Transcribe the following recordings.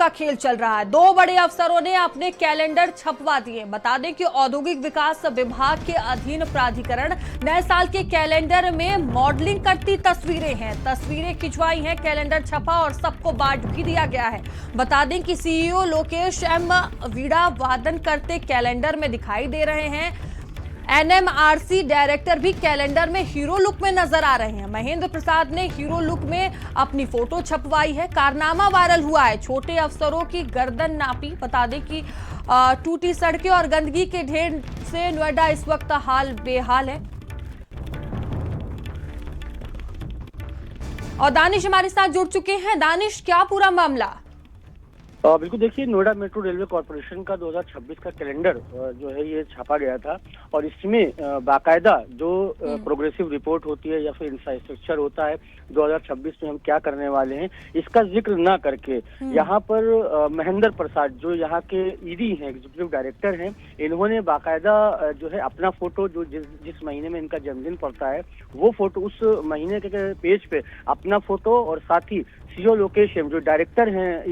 का खेल चल रहा है। दो बड़े अफसरों ने अपने कैलेंडर छपवा दिए। बता दें कि औद्योगिक विकास विभाग के अधीन प्राधिकरण नए साल के कैलेंडर में मॉडलिंग करती तस्वीरें हैं। तस्वीरें खिंचवाई हैं, कैलेंडर छपा और सबको बांट भी दिया गया है। बता दें कि सीईओ लोकेश एम वीणा वादन करते कैलेंडर में दिखाई दे रहे हैं। एनएमआरसी डायरेक्टर भी कैलेंडर में हीरो लुक में नजर आ रहे हैं। महेंद्र प्रसाद ने हीरो लुक में अपनी फोटो छपवाई है। कारनामा वायरल हुआ है, छोटे अफसरों की गर्दन नापी। बता दें कि टूटी सड़कें और गंदगी के ढेर से नोएडा इस वक्त हाल बेहाल है। और दानिश हमारे साथ जुड़ चुके हैं। दानिश, क्या पूरा मामला? बिल्कुल, देखिए, नोएडा मेट्रो रेलवे कॉर्पोरेशन का 2026 का कैलेंडर जो है ये छापा गया था और इसमें बाकायदा जो प्रोग्रेसिव रिपोर्ट होती है या फिर इंफ्रास्ट्रक्चर होता है 2026 में हम क्या करने वाले हैं, इसका जिक्र ना करके यहाँ पर महेंद्र प्रसाद जो यहाँ के ईडी हैं, एग्जीक्यूटिव डायरेक्टर हैं, इन्होंने बाकायदा जो है अपना फोटो जो जिस महीने में इनका जन्मदिन पड़ता है वो फोटो उस महीने के पेज पे अपना फोटो और साथ ही सीईओ लोकेश जो डायरेक्टर हैं,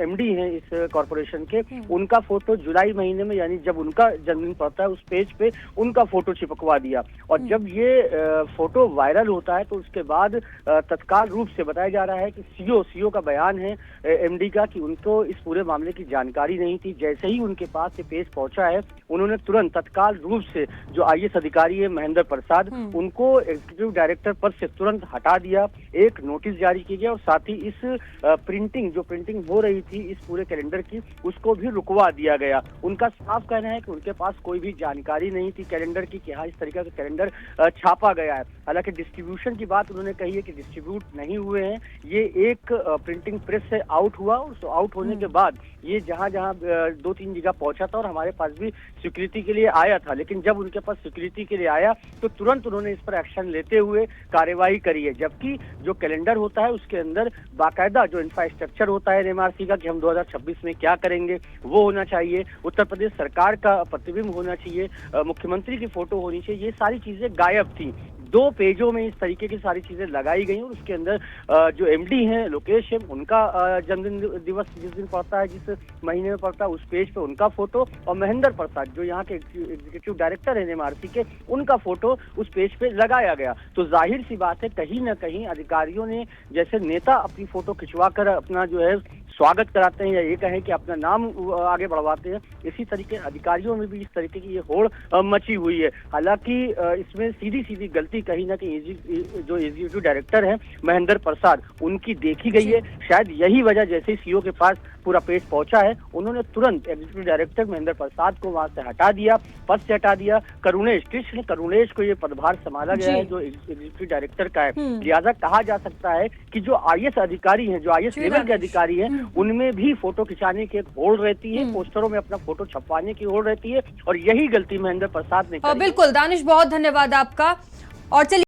एमडी हैं इस कॉर्पोरेशन के, उनका फोटो जुलाई महीने में यानी जब उनका जन्मदिन पड़ता है उस पेज पे उनका फोटो चिपकवा दिया। और जब ये फोटो वायरल होता है तो उसके बाद तत्काल रूप से बताया जा रहा है कि सीईओ का बयान है एमडी का कि उनको इस पूरे मामले की जानकारी नहीं थी। जैसे ही उनके पास ये पेज पहुंचा है उन्होंने तुरंत तत्काल रूप से जो आईएएस अधिकारी है महेंद्र प्रसाद, उनको एग्जीक्यूटिव डायरेक्टर पद से तुरंत हटा दिया। एक नोटिस जारी किया गया और साथ ही इस प्रिंटिंग हो रही थी इस पूरे कैलेंडर की, उसको भी रुकवा दिया गया। उनका साफ कहना है कि उनके पास कोई भी जानकारी नहीं थी कैलेंडर की कि हाँ इस तरीके का कैलेंडर छापा गया है। हालांकि डिस्ट्रीब्यूशन की बात उन्होंने कही है कि डिस्ट्रीब्यूट नहीं हुए हैं, ये एक प्रिंटिंग प्रेस से आउट हुआ और आउट होने के बाद ये जहां 2-3 जगह पहुंचा था और हमारे पास भी स्वीकृति के लिए आया था। लेकिन जब उनके पास स्वीकृति के लिए आया तो तुरंत उन्होंने इस पर एक्शन लेते हुए कार्यवाही करी है। जबकि जो कैलेंडर होता है उसके अंदर बाकायदा जो इंफ्रास्ट्रक्चर होता है एनएमआरसी का कि हम 2026 में क्या करेंगे वो होना चाहिए, उत्तर प्रदेश सरकार का प्रतिबिंब होना चाहिए, मुख्यमंत्री की फोटो होनी चाहिए, ये सारी चीजें गायब थी। 2 पेजों में इस तरीके की सारी चीजें लगाई गई और उसके अंदर जो एमडी हैं लोकेश है उनका जन्मदिन दिवस जिस दिन पड़ता है, जिस महीने में पड़ता है, उस पेज पे उनका फोटो और महेंद्र प्रसाद जो यहाँ के एग्जीक्यूटिव डायरेक्टर है एनएमआरसी के, उनका फोटो उस पेज पे लगाया गया। तो जाहिर सी बात है कहीं ना कहीं अधिकारियों ने, जैसे नेता अपनी फोटो खिंचवा कर अपना जो है स्वागत कराते हैं या ये कहें कि अपना नाम आगे बढ़वाते हैं, इसी तरीके अधिकारियों में भी इस तरीके की ये होड़ मची हुई है। हालांकि इसमें सीधी गलती कहीं ना कहीं जो एग्जीक्यूटिव डायरेक्टर हैं महेंद्र प्रसाद, उनकी देखी गई है। शायद यही वजह, जैसे सीईओ के पास पूरा पेज पहुंचा है उन्होंने तुरंत एग्जीक्यूटिव डायरेक्टर महेंद्र प्रसाद को वहां से हटा दिया, पद से हटा दिया। कृष्ण करुणेश को ये पदभार संभाला गया है जो एग्जीक्यूटिव डायरेक्टर का है। लिहाजा कहा जा सकता है कि जो आईएएस अधिकारी हैं, जो आईएएस लेवल के अधिकारी हैं, उनमें भी फोटो खिंचाने की एक होड़ रहती है, पोस्टरों में अपना फोटो छपवाने की होड़ रहती है और यही गलती महेंद्र प्रसाद ने की। बिल्कुल दानिश, बहुत धन्यवाद आपका। और चलिए